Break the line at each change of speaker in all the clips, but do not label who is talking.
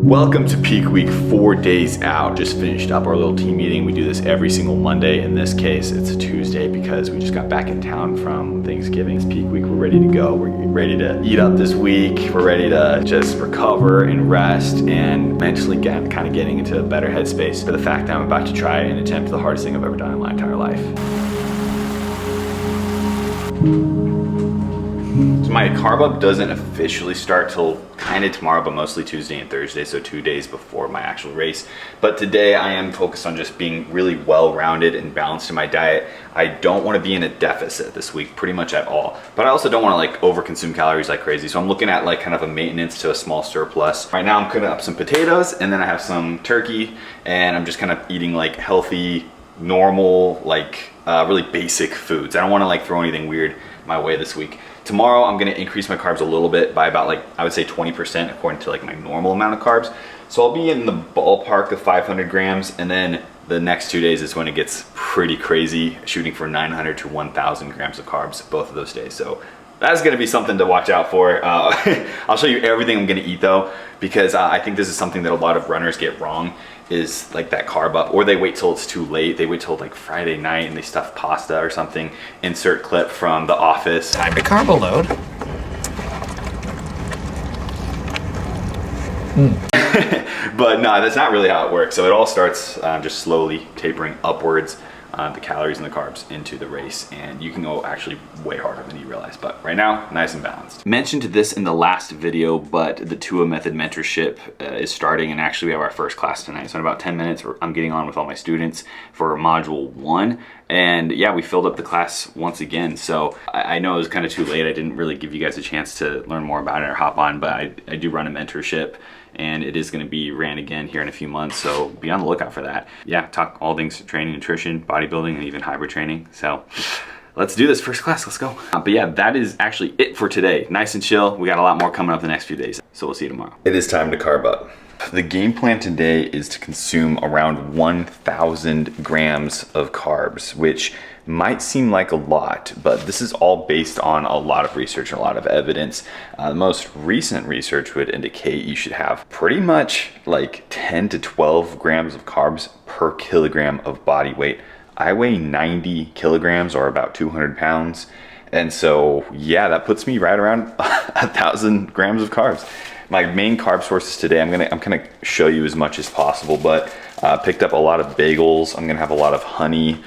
Welcome to peak week 4 days out. Just finished up our little team meeting. We do this every single Monday. In this case, it's a Tuesday because we just got back in town from Thanksgiving. It's peak week, we're ready to go. We're ready to eat up this week. We're ready to just recover and rest and mentally kind of getting into a better headspace for the fact that I'm about to try and attempt the hardest thing I've ever done in my entire life. So my carb up doesn't officially start till kind of tomorrow, but mostly Tuesday and Thursday, so 2 days before my actual race. But today I am focused on just being really well-rounded and balanced in my diet. I don't want to be in a deficit this week pretty much at all, but I also don't want to like over-consume calories like crazy. So I'm looking at like kind of a maintenance to a small surplus. Right now I'm cooking up some potatoes and then I have some turkey, and I'm just kind of eating like healthy, normal, like really basic foods. I don't want to like throw anything weird my way this week. Tomorrow I'm gonna increase my carbs a little bit by about like, I would say 20% according to like my normal amount of carbs. So I'll be in the ballpark of 500 grams, and then the next 2 days is when it gets pretty crazy, shooting for 900 to 1,000 grams of carbs both of those days. So that's gonna be something to watch out for. I'll show you everything I'm gonna eat though, because I think this is something that a lot of runners get wrong, is like that carb up, or they wait till it's too late. They wait till like Friday night and they stuff pasta or something. Insert clip from The Office.
Time to carb load.
But no, that's not really how it works. So it all starts just slowly tapering upwards, the calories and the carbs into the race, and you can go actually way harder than you realize. But right now, nice and balanced. Mentioned this in the last video, but the TUA method mentorship is starting, and actually we have our first class tonight. So in about 10 minutes, I'm getting on with all my students for module 1. And yeah, we filled up the class once again. So I know it was kind of too late. I didn't really give you guys a chance to learn more about it or hop on, but I do run a mentorship, and it is going to be ran again here in a few months, so be on the lookout for that. Yeah, talk all things training, nutrition, bodybuilding, and even hybrid training. So let's do this first class, let's go. But yeah, that is actually it for today. Nice and chill. We got a lot more coming up the next few days, so we'll see you tomorrow. It is time to carb up. The game plan today is to consume around 1,000 grams of carbs, which might seem like a lot, but this is all based on a lot of research and a lot of evidence. The most recent research would indicate you should have pretty much like 10 to 12 grams of carbs per kilogram of body weight. I weigh 90 kilograms, or about 200 pounds. And so, yeah, that puts me right around 1,000 grams of carbs. My main carb sources today, I'm gonna show you as much as possible, but picked up a lot of bagels. I'm gonna have a lot of honey.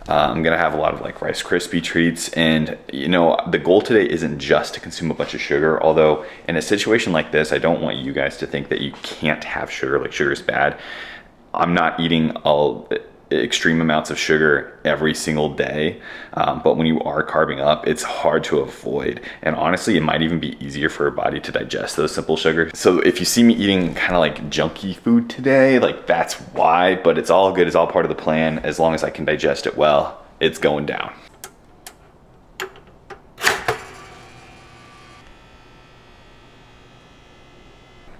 I'm gonna have a lot of like Rice Krispie treats. And you know, the goal today isn't just to consume a bunch of sugar, although in a situation like this, I don't want you guys to think that you can't have sugar, like sugar is bad. I'm not eating all extreme amounts of sugar every single day, but when you are carbing up, it's hard to avoid, and honestly it might even be easier for your body to digest those simple sugars. So if you see me eating kind of like junky food today, like that's why, but it's all good, it's all part of the plan. As long as I can digest it well, it's going down.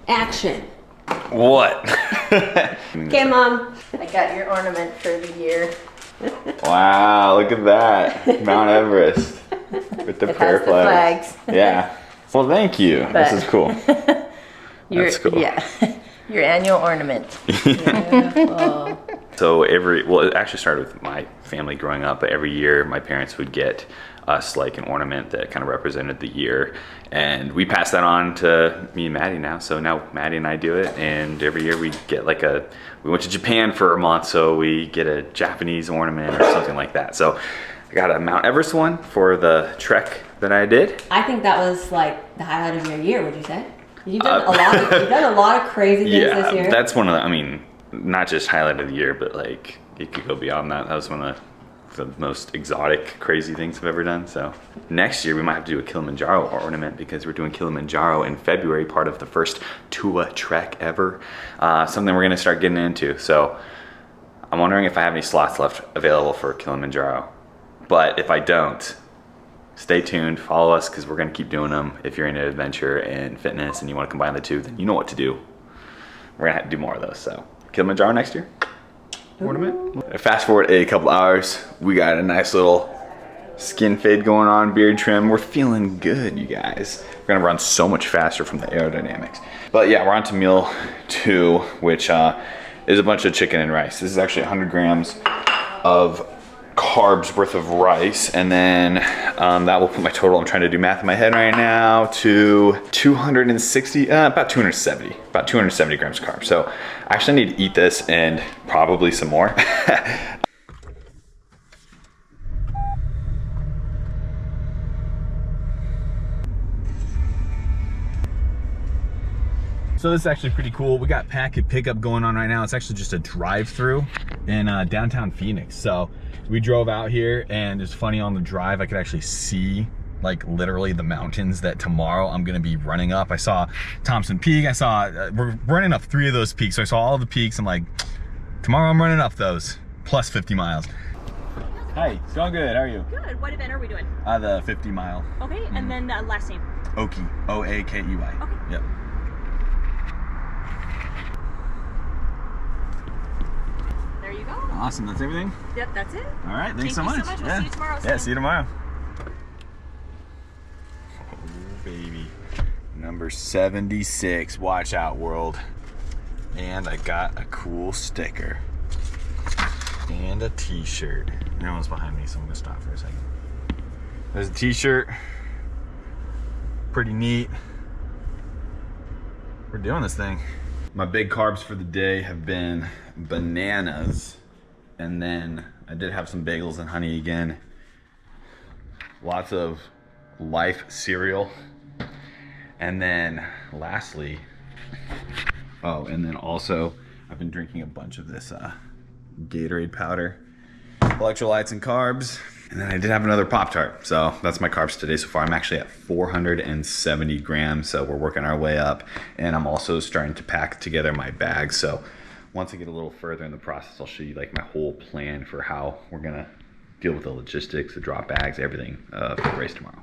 Action.
What?
Okay, Mom. I got your ornament for the year.
Wow, look at that. Mount Everest with the prayer flags. Yeah. Well, thank you. This is cool. That's cool.
Yeah. Your annual ornament. Beautiful.
So well, it actually started with my family growing up, but every year my parents would get us like an ornament that kind of represented the year, and we pass that on to me and Maddie now. So now Maddie and I do it, and every year we get like we went to Japan for a month, so we get a Japanese ornament or something like that. So I got a Mount Everest one for the trek that I did.
I think that was like the highlight of your year, would you say? You've done a lot of crazy things this year.
That's one of the, I mean, not just highlight of the year, but like it could go beyond that. That was one of the most exotic, crazy things I've ever done. So next year we might have to do a Kilimanjaro ornament, because we're doing Kilimanjaro in February, part of the first TUA trek ever. Something we're gonna start getting into. So I'm wondering if I have any slots left available for Kilimanjaro. But if I don't, stay tuned, follow us, because we're gonna keep doing them. If you're into adventure and fitness and you wanna combine the two, then you know what to do. We're gonna have to do more of those. So Kilimanjaro next year. Ornament. Fast forward a couple hours, we got a nice little Skin fade going on, beard trim. We're feeling good, you guys. We're gonna run so much faster from the aerodynamics. But yeah, we're on to meal 2, which is a bunch of chicken and rice. This is actually 100 grams of carbs worth of rice, and then that will put my total, I'm trying to do math in my head right now, to 260, about 270 grams of carbs. So I actually need to eat this and probably some more. So this is actually pretty cool. We got packet pickup going on right now. It's actually just a drive-through in downtown Phoenix. So we drove out here, and it's funny, on the drive I could actually see like literally the mountains that tomorrow I'm gonna be running up. I saw Thompson Peak. I saw, we're running up 3 of those peaks. So I saw all the peaks. I'm like, tomorrow I'm running up those, plus 50 miles. Hi, it's going good. How are you?
Good. What event are we doing?
The 50 mile.
Okay, and then last name?
Oakey, O-A-K-E-Y.
Okay.
Yep.
There you go.
Awesome, that's everything?
Yep, that's it.
All right, thanks so
Thank
much.
you so much. We'll see you tomorrow.
Yeah, see you tomorrow. Oh, baby. Number 76. Watch out, world. And I got a cool sticker. And a t-shirt. No one's behind me, so I'm gonna stop for a second. There's a t-shirt. Pretty neat. We're doing this thing. My big carbs for the day have been bananas, and then I did have some bagels and honey again. Lots of Life cereal, and then lastly, oh, and then also I've been drinking a bunch of this Gatorade powder, electrolytes and carbs. And then I did have another Pop-Tart. So that's my carbs today so far. I'm actually at 470 grams. So we're working our way up. And I'm also starting to pack together my bag. So once I get a little further in the process, I'll show you like my whole plan for how we're gonna deal with the logistics, the drop bags, everything for the race tomorrow.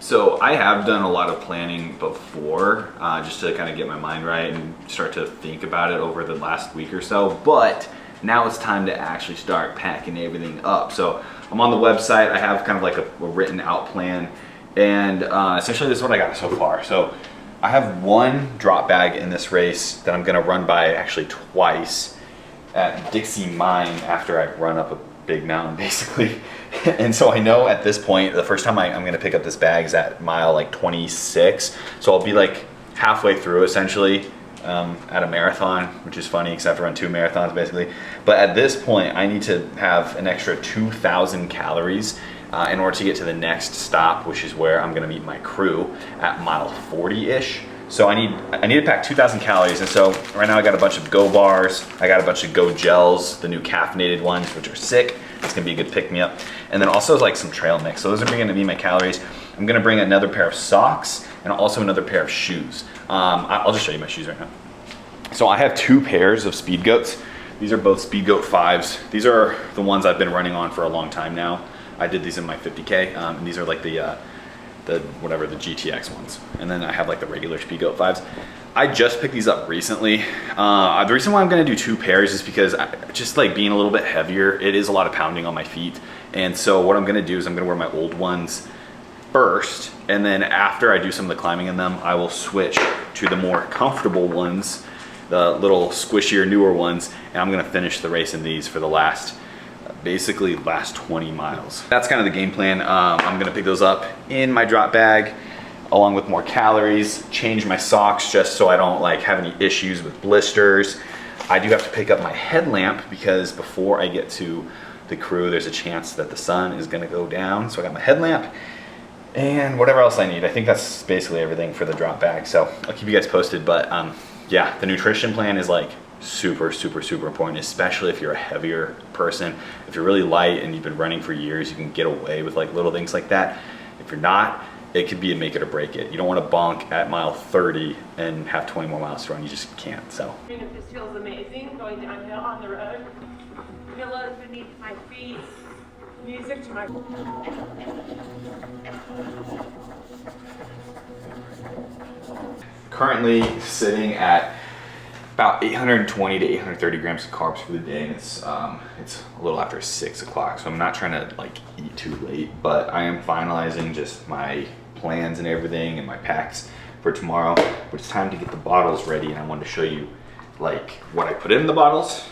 So I have done a lot of planning before, just to kind of get my mind right and start to think about it over the last week or so. But now it's time to actually start packing everything up. So I'm on the website. I have kind of like a written out plan, and essentially this is what I got so far. So I have one drop bag in this race that I'm gonna run by actually twice at Dixie Mine after I run up a big mountain basically. And so I know at this point, the first time I'm gonna pick up this bag is at mile like 26. So I'll be like halfway through essentially. At a marathon, which is funny because I have to run 2 marathons basically. But at this point, I need to have an extra 2,000 calories in order to get to the next stop, which is where I'm gonna meet my crew at mile 40-ish. So I need to pack 2,000 calories, and so right now I got a bunch of Go bars, I got a bunch of Go gels, the new caffeinated ones, which are sick. It's gonna be a good pick-me-up. And then also like some trail mix. So those are gonna be my calories. I'm gonna bring another pair of socks and also another pair of shoes. I'll just show you my shoes right now. So I have 2 pairs of Speed Goats. These are both Speed Goat 5s. These are the ones I've been running on for a long time now. I did these in my 50K, and these are like the GTX ones. And then I have like the regular Speed Goat 5s. I just picked these up recently. The reason why I'm gonna do 2 pairs is because just like being a little bit heavier, it is a lot of pounding on my feet. And so what I'm gonna do is I'm gonna wear my old ones first, and then after I do some of the climbing in them, I will switch to the more comfortable ones, the little squishier, newer ones, and I'm gonna finish the race in these for the basically last 20 miles. That's kind of the game plan. I'm gonna pick those up in my drop bag, along with more calories, change my socks just so I don't like have any issues with blisters. I do have to pick up my headlamp because before I get to the crew, there's a chance that the sun is gonna go down. So I got my headlamp and whatever else I need. I think that's basically everything for the drop bag. So I'll keep you guys posted, but yeah, the nutrition plan is like super, super, super important, especially if you're a heavier person. If you're really light and you've been running for years, you can get away with like little things like that. If you're not, it could be a make it or break it. You don't want to bonk at mile 30 and have 20 more miles to run. You just can't, so.
It just feels amazing going downhill on the road. Pillows beneath my feet, music to my...
Currently sitting at about 820 to 830 grams of carbs for the day, and it's a little after 6 o'clock, so I'm not trying to like eat too late, but I am finalizing just my plans and everything and my packs for tomorrow. But it's time to get the bottles ready, and I wanted to show you like what I put in the bottles.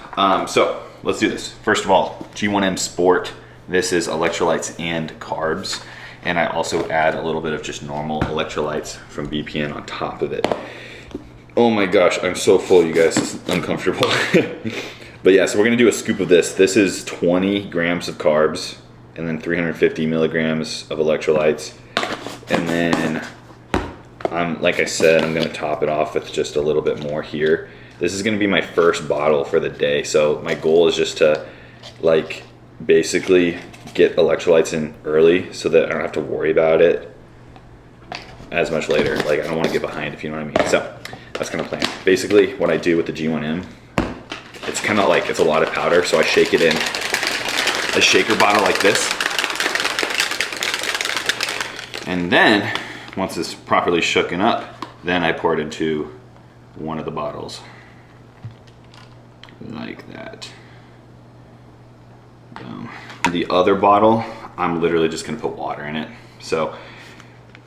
So let's do this. First of all, G1M Sport. This is electrolytes and carbs, and I also add a little bit of just normal electrolytes from BPN on top of it. Oh my gosh, I'm so full, you guys. It's uncomfortable. But yeah, so we're gonna do a scoop of this. This is 20 grams of carbs and then 350 milligrams of electrolytes. And then, like I said, I'm gonna top it off with just a little bit more here. This is gonna be my first bottle for the day. So my goal is just to like basically get electrolytes in early so that I don't have to worry about it as much later. Like I don't wanna get behind, if you know what I mean. So that's kind of plan. Basically what I do with the G1M, it's kind of like, it's a lot of powder, so I shake it in a shaker bottle like this. And then, once it's properly shooken up, then I pour it into one of the bottles. Like that. Boom. The other bottle, I'm literally just gonna put water in it. So,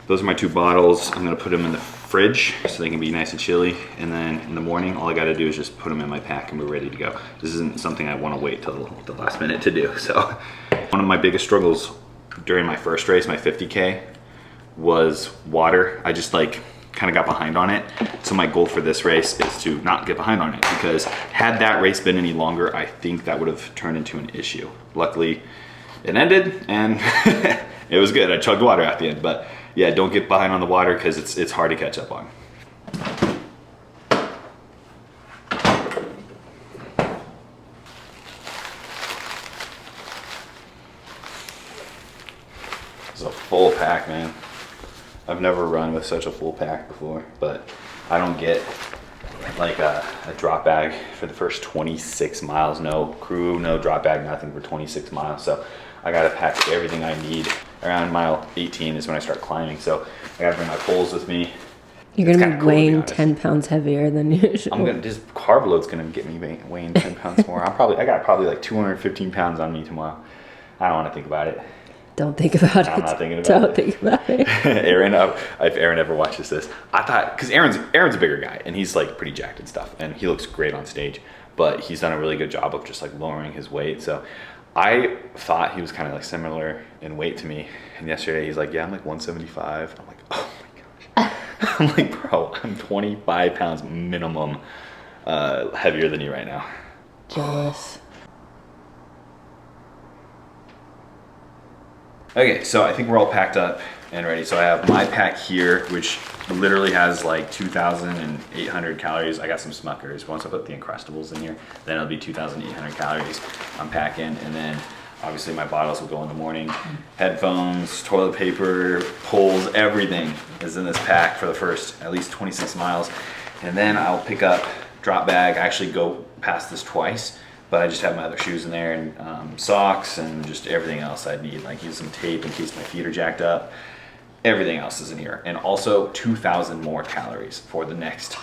those are my 2 bottles. I'm gonna put them in the fridge so they can be nice and chilly, and then in the morning all I got to do is just put them in my pack and we're ready to go. This isn't something I want to wait till the last minute to do. So one of my biggest struggles during my first race, my 50K, was water. I just like kind of got behind on it. So my goal for this race is to not get behind on it, because had that race been any longer, I think that would have turned into an issue. Luckily it ended and it was good. I chugged water at the end, but yeah, don't get behind on the water because it's hard to catch up on. It's a full pack, man. I've never run with such a full pack before, but I don't get like a drop bag for the first 26 miles. No crew, no drop bag, nothing for 26 miles. So I gotta pack everything I need. Around mile 18 is when I start climbing, so I gotta bring my poles with me.
You're gonna be weighing 10 pounds heavier than usual.
This carb load's gonna get me weighing 10 pounds more. I got probably like 215 pounds on me tomorrow. I don't want to think about it.
Don't think about it.
I'm not thinking about
Don't
it.
think about it.
Aaron, if Aaron ever watches this, I thought, because Aaron's a bigger guy and he's like pretty jacked and stuff, and he looks great on stage, but he's done a really good job of just like lowering his weight. So I thought he was kind of like similar in weight to me, and yesterday he's like, yeah, I'm like 175. I'm like, oh my gosh. I'm like, bro, I'm 25 pounds minimum heavier than you right now.
Jealous.
Okay, so I think we're all packed up and ready. So I have my pack here, which literally has like 2,800 calories. I got some Smuckers. Once I put the Uncrustables in here, then it'll be 2,800 calories I'm packing. And then obviously my bottles will go in the morning. Headphones, toilet paper, poles, everything is in this pack for the first at least 26 miles. And then I'll pick up drop bag. I actually go past this twice, but I just have my other shoes in there, and socks, and just everything else I need. Like use some tape in case my feet are jacked up. Everything else is in here. And also 2,000 more calories for the next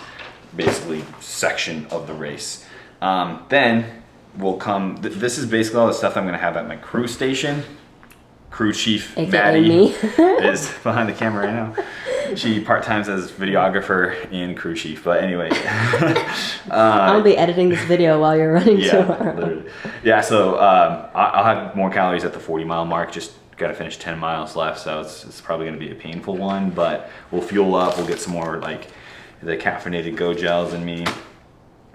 basically section of the race. Then will come, this is basically all the stuff I'm gonna have at my crew station. Crew chief
AKA
Maddie
me.
is behind the camera right now. She part-times as videographer and crew chief, but anyway.
I'll be editing this video while you're running tomorrow.
Literally. Yeah, so I'll have more calories at the 40-mile mark. Just got to finish 10 miles left, so it's probably going to be a painful one, but we'll fuel up. We'll get some more like the caffeinated Go gels in me,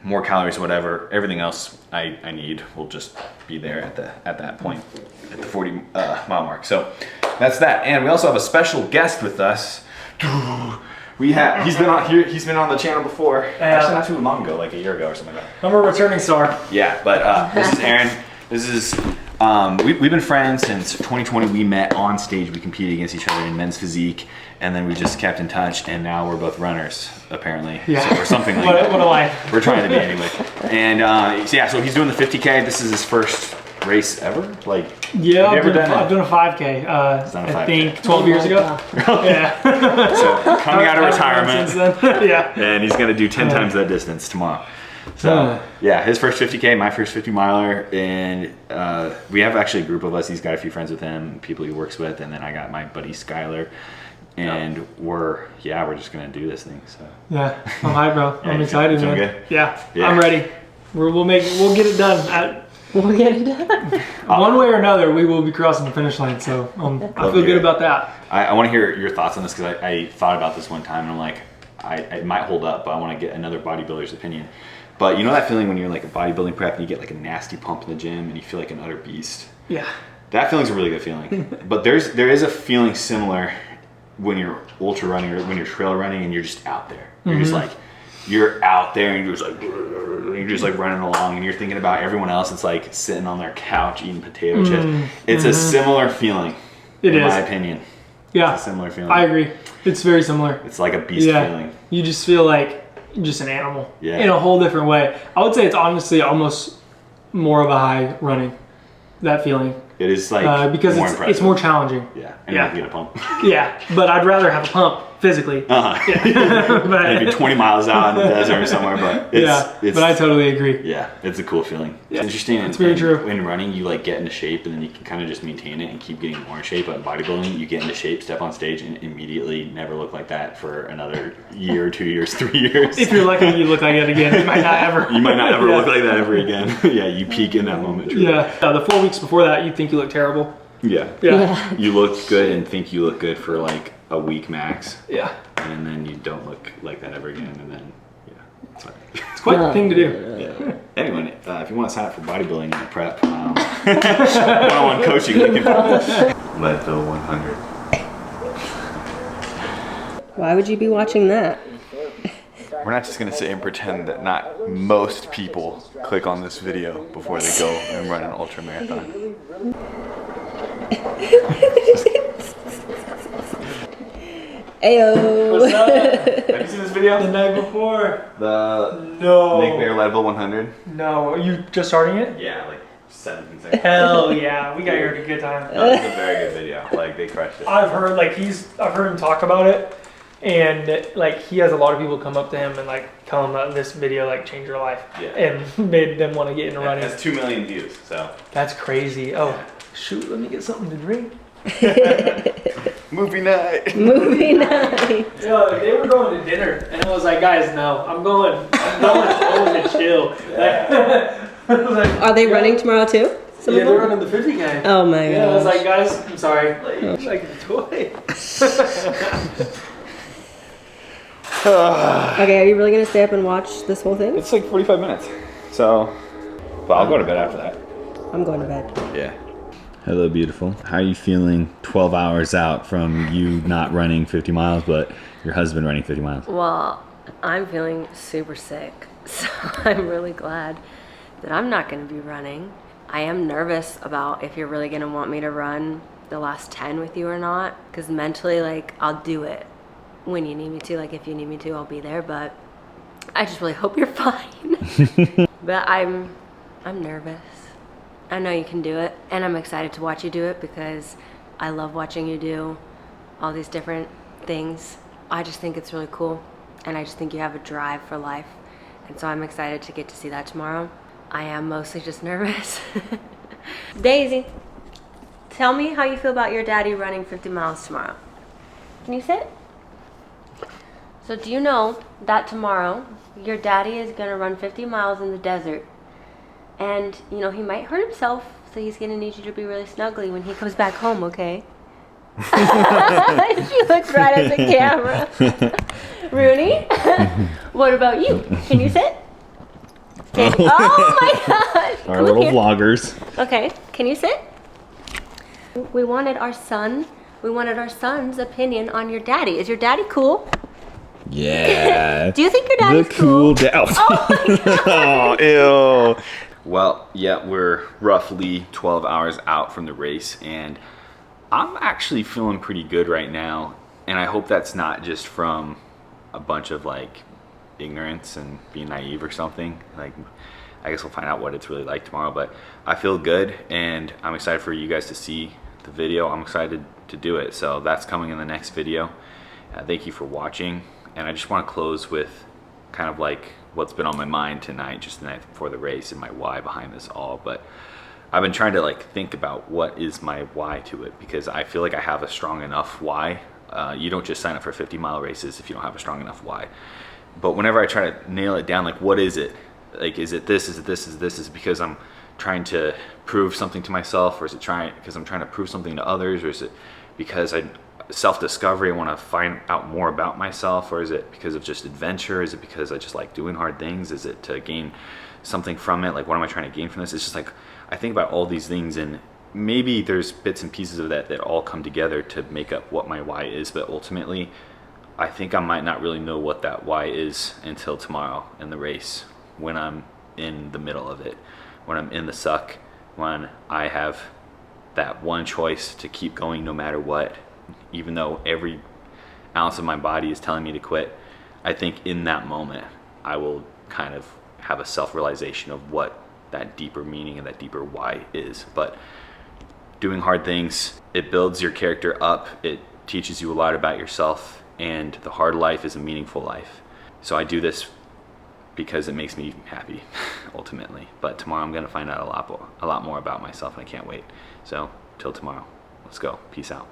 more calories, whatever. Everything else I need will just be there at that point, at the 40-mile mark. So that's that. And we also have a special guest with us. He's been on the channel before. Actually, not too long ago, like a year ago or something like that.
I'm a returning star.
Yeah, but this is Aaron. This is we've been friends since 2020. We met on stage. We competed against each other in men's physique, and then we just kept in touch. And now we're both runners, apparently,
Yeah.
or something like that.
What a life.
We're trying to be anyway. And so yeah, so he's doing the 50K. This is his first race ever. Like,
Yeah,
have you ever done
I've
it?
done a 5K.
done a
I
5K.
think 12 years ago. Yeah.
So coming out of
Since
retirement,
then. Yeah.
and he's gonna do 10 times that distance tomorrow. So yeah, his first 50K, my first 50 miler, and we have actually a group of us. He's got a few friends with him, people he works with, and then I got my buddy Skylar, and we're just gonna do this thing. So
Yeah, I'm hyped, bro.
Yeah,
I'm
you
excited,
feeling
man.
good?
Yeah,
Yeah.
I'm ready. We'll get it done.
We'll get it done.
One way or another, we will be crossing the finish line. So I feel good about that.
I want to hear your thoughts on this because I thought about this one time and I'm like, it might hold up, but I want to get another bodybuilder's opinion. But you know that feeling when you're like a bodybuilding prep and you get like a nasty pump in the gym and you feel like an utter beast?
Yeah.
That feeling's a really good feeling. But there is a feeling similar when you're ultra running or when you're trail running and you're just out there. You're just like, you're out there and you're just like running along and you're thinking about everyone else. It's like sitting on their couch eating potato chips. It's a similar feeling, in my opinion.
Yeah,
It's a similar feeling.
I agree. It's very similar.
It's like a beast feeling.
You just feel like just an animal
Yeah.
in a whole different way. I would say it's honestly almost more of a high running, that feeling.
It is like
because
more
it's
impressive.
more challenging.
Yeah, and
Yeah.
you get a pump.
Yeah, but I'd rather have a pump physically.
Maybe
But,
20 miles out in the desert or somewhere, but it's
but I totally agree.
yeah, it's a cool feeling.
Yeah,
It's interesting.
it's very true.
In running, you like get into shape and then you can kind of just maintain it and keep getting more in shape. But in bodybuilding, you get into shape, step on stage, and immediately never look like that for another year, 2 years, 3 years.
If you're lucky, you look like it again. You might not ever.
You might not ever
Yeah.
look like that ever again. Yeah, you peak in that moment. Truly.
Yeah, the 4 weeks before that, you think you look terrible.
Yeah.
Yeah.
You look good and think you look good for like a week max,
Yeah.
and then you don't look like that ever again, and then it's fine.
It's quite the thing to do.
Yeah. Anyone, if you want to sign up for bodybuilding in the prep, one-on-one coaching, you can Leadville 100.
Why would you be watching that?
We're not just gonna sit and pretend that not most people click on this video before they go and run an ultra marathon.
Ayo.
What's up?
Have you seen this video?
The night before.
The
No.
Nick Bear Leadville 100.
No. Are you just starting it?
Yeah, like 17 seconds.
Hell yeah. We got here at a good time.
It's a very good video. Like they crushed it.
I've heard I've heard him talk about it, and like he has a lot of people come up to him and like tell him that this video like changed their life and made them want to get into
It
running.
has 2 million views, so.
That's crazy. Oh shoot, let me get something to drink.
Movie night.
Movie night.
Yo, they were going to dinner, and I was like, guys, no, I'm going home to chill. I was like,
Are they running tomorrow too? Some
Yeah,
of
they're
them?
running the 50K.
Oh my
Yeah, I was
gosh.
like, guys, I'm sorry. Like a toy.
Okay, are you really gonna stay up and watch this whole thing?
It's like 45 minutes. So, but I'll go to bed after that.
I'm going to bed.
Yeah. Hello, beautiful. How are you feeling 12 hours out from you not running 50 miles, but your husband running 50 miles?
Well, I'm feeling super sick, so I'm really glad that I'm not going to be running. I am nervous about if you're really going to want me to run the last 10 with you or not, because mentally, like, I'll do it when you need me to. Like, if you need me to, I'll be there, but I just really hope you're fine. But I'm nervous. I know you can do it, and I'm excited to watch you do it because I love watching you do all these different things. I just think it's really cool, and I just think you have a drive for life, and so I'm excited to get to see that tomorrow. I am mostly just nervous. Daisy, tell me how you feel about your daddy running 50 miles tomorrow. Can you sit? So do you know that tomorrow your daddy is gonna run 50 miles in the desert? And, you know, he might hurt himself, so he's going to need you to be really snuggly when he comes back home, okay? She looks right at the camera. Rooney, what about you? Can you sit? Oh my gosh.
Our
Come
little
here.
vloggers.
Okay, can you sit? We wanted our son's opinion on your daddy. Is your daddy cool?
Yeah.
Do you think your daddy's cool?
down.
Oh my God.
Oh, ew. Well, yeah, we're roughly 12 hours out from the race, and I'm actually feeling pretty good right now. And I hope that's not just from a bunch of like ignorance and being naive or something. Like, I guess we'll find out what it's really like tomorrow, but I feel good, and I'm excited for you guys to see the video. I'm excited to do it. So that's coming in the next video. Thank you for watching. And I just want to close with kind of like what's been on my mind tonight, just the night before the race, and my why behind this all. But I've been trying to like think about what is my why to it, because I feel like I have a strong enough why. You don't just sign up for 50-mile races if you don't have a strong enough why. But whenever I try to nail it down, like what is it? Like, is it this? Is it this? Is this? Is it because I'm trying to prove something to myself, or is it because I'm trying to prove something to others, or is it because self-discovery, I want to find out more about myself, or is it because of just adventure? Is it because I just like doing hard things? Is it to gain something from it? Like, what am I trying to gain from this? It's just like, I think about all these things, and maybe there's bits and pieces of that all come together to make up what my why is, but ultimately I think I might not really know what that why is until tomorrow in the race, when I'm in the middle of it, when I'm in the suck, when I have that one choice to keep going no matter what, even though every ounce of my body is telling me to quit. I think in that moment I will kind of have a self-realization of what that deeper meaning and that deeper why is. But doing hard things, it builds your character up, it teaches you a lot about yourself, and the hard life is a meaningful life. So I do this because it makes me happy, ultimately. But tomorrow I'm gonna find out a lot more about myself, and I can't wait. So till tomorrow, let's go. Peace out.